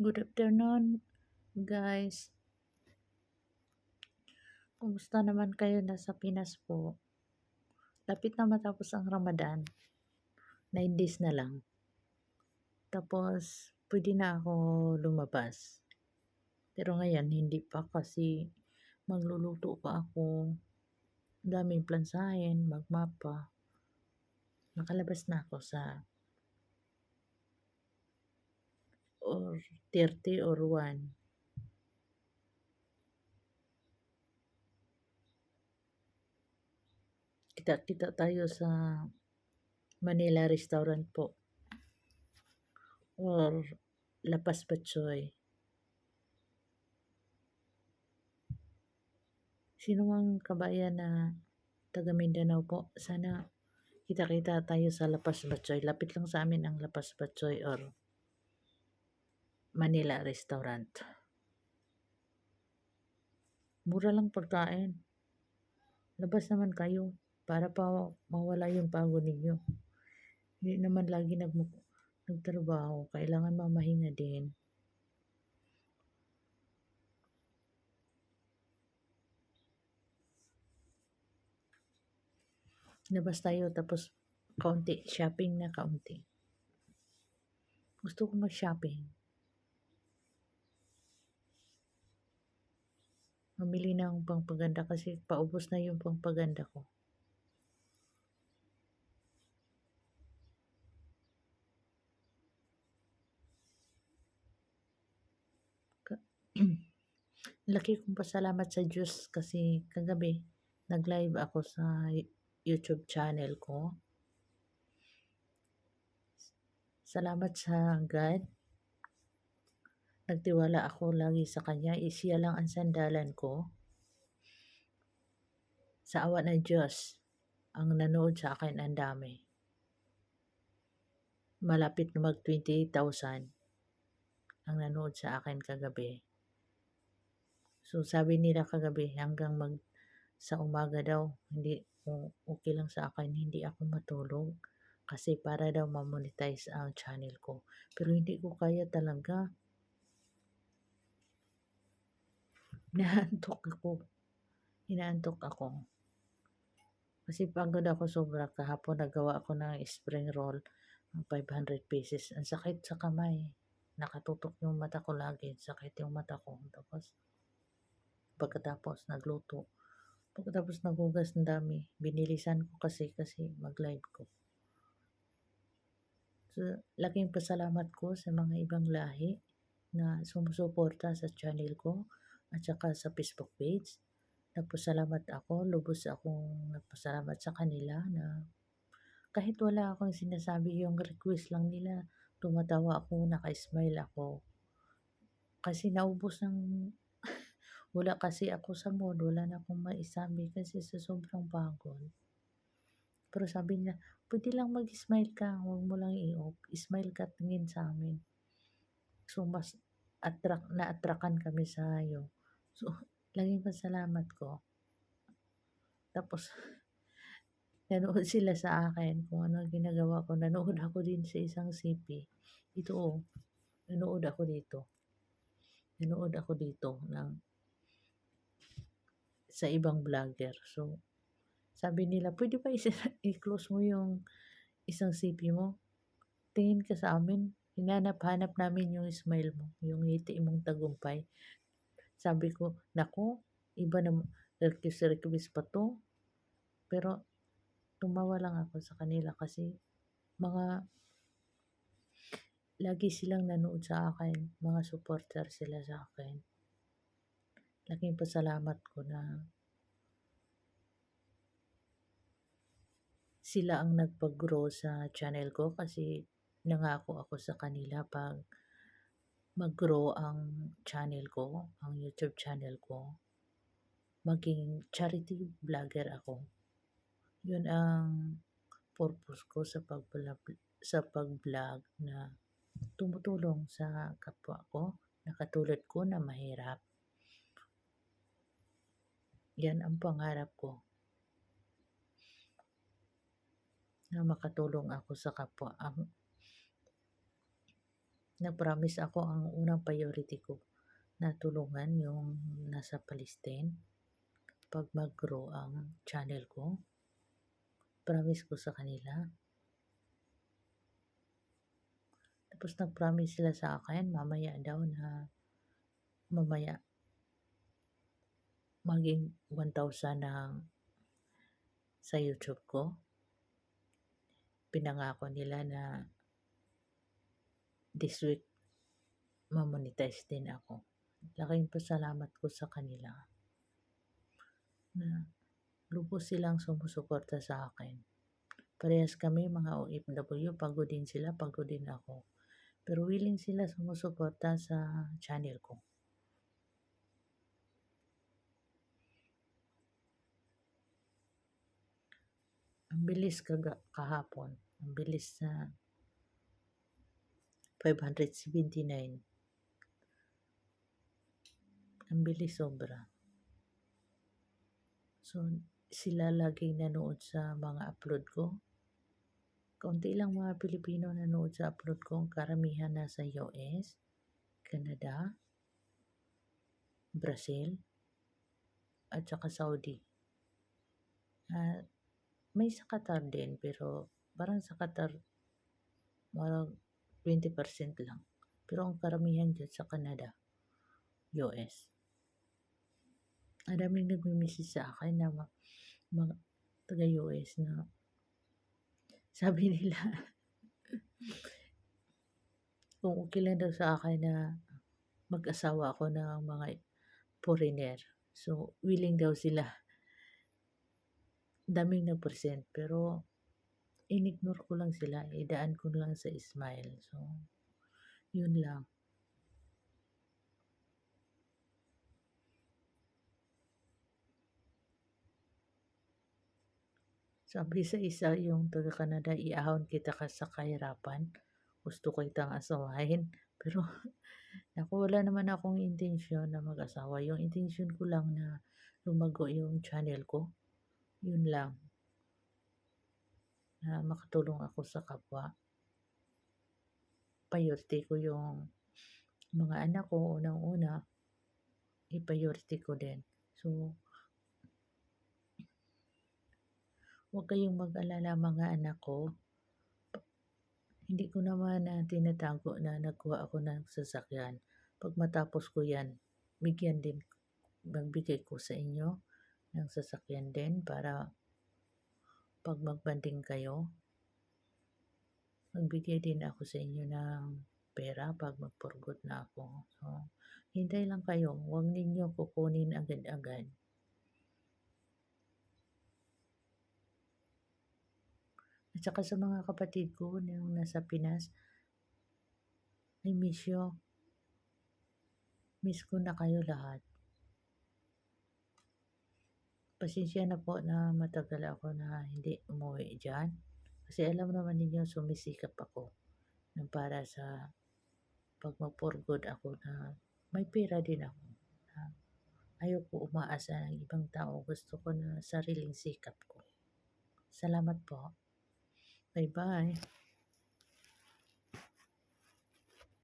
Good afternoon, guys. Kumusta naman kayo nasa Pinas po? Lapit na matapos ang Ramadan. 9 days na lang. Tapos, pwede na ako lumabas. Pero ngayon, hindi pa kasi magluluto pa ako. Daming plansahin, magmapa. Nakalabas na ako sa or 30 or 1. Kita-kita tayo sa Manila Restaurant po. Or Lapas Batchoy. Sino mang kabayan na taga Mindanao po, sana kita-kita tayo sa Lapas Batchoy. Lapit lang sa amin ang Lapas Batchoy or Manila Restaurant. Mura lang pagkain. Labas naman kayo para pa mawala yung pagod ninyo. Hindi naman lagi nagtrabaho. Kailangan mamahinga din. Labas tayo tapos kaunti. Shopping na kaunti. Gusto ko mag-shopping. Mamili na akong pangpaganda kasi paubos na yung pangpaganda ko. Laki kong pasalamat sa Diyos kasi kagabi nag-live ako sa YouTube channel ko. Salamat sa God. Nagtiwala ako lagi sa Kanya. Siya lang ang sandalan ko. Sa awa ng Diyos, ang nanood sa akin ang dami. Malapit na mag 28,000 ang nanood sa akin kagabi. So sabi nila kagabi hanggang sa umaga daw, hindi okay lang sa akin, hindi ako matulog kasi para daw ma-monetize ang channel ko. Pero hindi ko kaya talaga. Inaantok ako. Kasi pagod ako sobra. Kahapon nagawa ako ng spring roll ng 500 pieces. Ang sakit sa kamay. Nakatutok yung mata ko lagi. Sakit yung mata ko. Tapos pagkatapos nagluto. Pagkatapos nagugas ng dami. Binilisan ko kasi mag-live ko. So, laking pasalamat ko sa mga ibang lahi na sumusuporta sa channel ko at saka sa Facebook page. Nagpasalamat ako, lubos akong nagpasalamat sa kanila na kahit wala akong sinasabi, yung request lang nila, tumatawa ako, naka-smile ako. Kasi naubos ng wala kasi ako sa mood, wala na akong maisabi kasi sa sobrang pagod. Pero sabi niya, pwede lang mag-smile ka, huwag mo lang i-off. Smile ka, tingin sa amin. So, mas na-attrakan kami sa iyo. So, laging pasalamat ko. Tapos, nanood sila sa akin kung ano ang ginagawa ko. Nanood ako din sa isang CP. Ito nanood ako dito. Nanood ako dito sa ibang vlogger. So, sabi nila, pwede ba i-close mo yung isang CP mo? Tingin ka sa amin. Hinanap-hanap namin yung smile mo. Yung ngiti mong tagumpay. Sabi ko, nako, iba na request pa to. Pero, tumawa lang ako sa kanila kasi lagi silang nanood sa akin. Mga supporter sila sa akin. Laking pasalamat ko na sila ang nagpag-grow sa channel ko kasi nangako ako sa kanila pag mag-grow ang channel ko, ang YouTube channel ko, maging charity vlogger ako. Yun ang purpose ko sa pag-vlog na tumutulong sa kapwa ko na katulad ko na mahirap. Yan ang pangarap ko. Na makatulong ako sa kapwa. nag-promise ako ang unang priority ko na tulungan yung nasa Palestine 'pag mag-grow ang channel ko. Promise ko sa kanila. Tapos nag-promise sila sa akin mamaya daw na mamaya maging 1,000 ang sa YouTube ko. Pinangako nila na this week ma-monetize din ako. Laking pasalamat ko sa kanila na lubos silang sumusuporta sa akin. Parehas kami mga OFW, pagod din sila, pagod din ako. Pero willing sila sumusuporta sa channel ko. Ang bilis kahapon. Ang bilis na 579. Ang bilis sobra. So, sila laging nanood sa mga upload ko. Kaunti lang mga Pilipino nanood sa upload ko. Karamihan nasa US, Canada, Brazil, at saka Saudi. May sa Qatar din, pero parang sa Qatar, parang 20% lang. Pero ang karamihan dyan sa Canada, US. Ang daming nagmimisis sa akin na mga taga-US na sabi nila kung okay lang daw sa akin na mag-asawa ako ng mga foreigner. So, willing daw sila. Daming nag-present, pero in-ignore ko lang sila. Idaan ko lang sa smile. So, yun lang. Sabi sa isa yung taga-Canada, iahon kita ka sa kahirapan. Gusto ko itang asawahin. Pero, naku, wala naman akong intensyon na mag-asawa. Yung intensyon ko lang na lumago yung channel ko. Yun lang. Na makatulong ako sa kapwa. Priority ko yung mga anak ko, unang-una, i-priority ko din. So, huwag kayong mag-alala mga anak ko. Hindi ko naman tinatago na nagkuha ako ng sasakyan. Pag matapos ko yan, magbigay ko sa inyo ng sasakyan din para pag magbanding kayo, magbigay din ako sa inyo ng pera pag mag-forgot na ako. So, hintay lang kayo. Huwag ninyo kukunin agad-agad. At saka sa mga kapatid ko na nasa Pinas, I miss you. Miss ko na kayo lahat. Pasensya na po na matagal ako na hindi umuwi dyan. Kasi alam naman ninyo, sumisikap ako na para sa pag mag-for ako na may pera din ako. Na ayoko umaasa ng ibang tao. Gusto ko na sariling sikap ko. Salamat po. Bye-bye.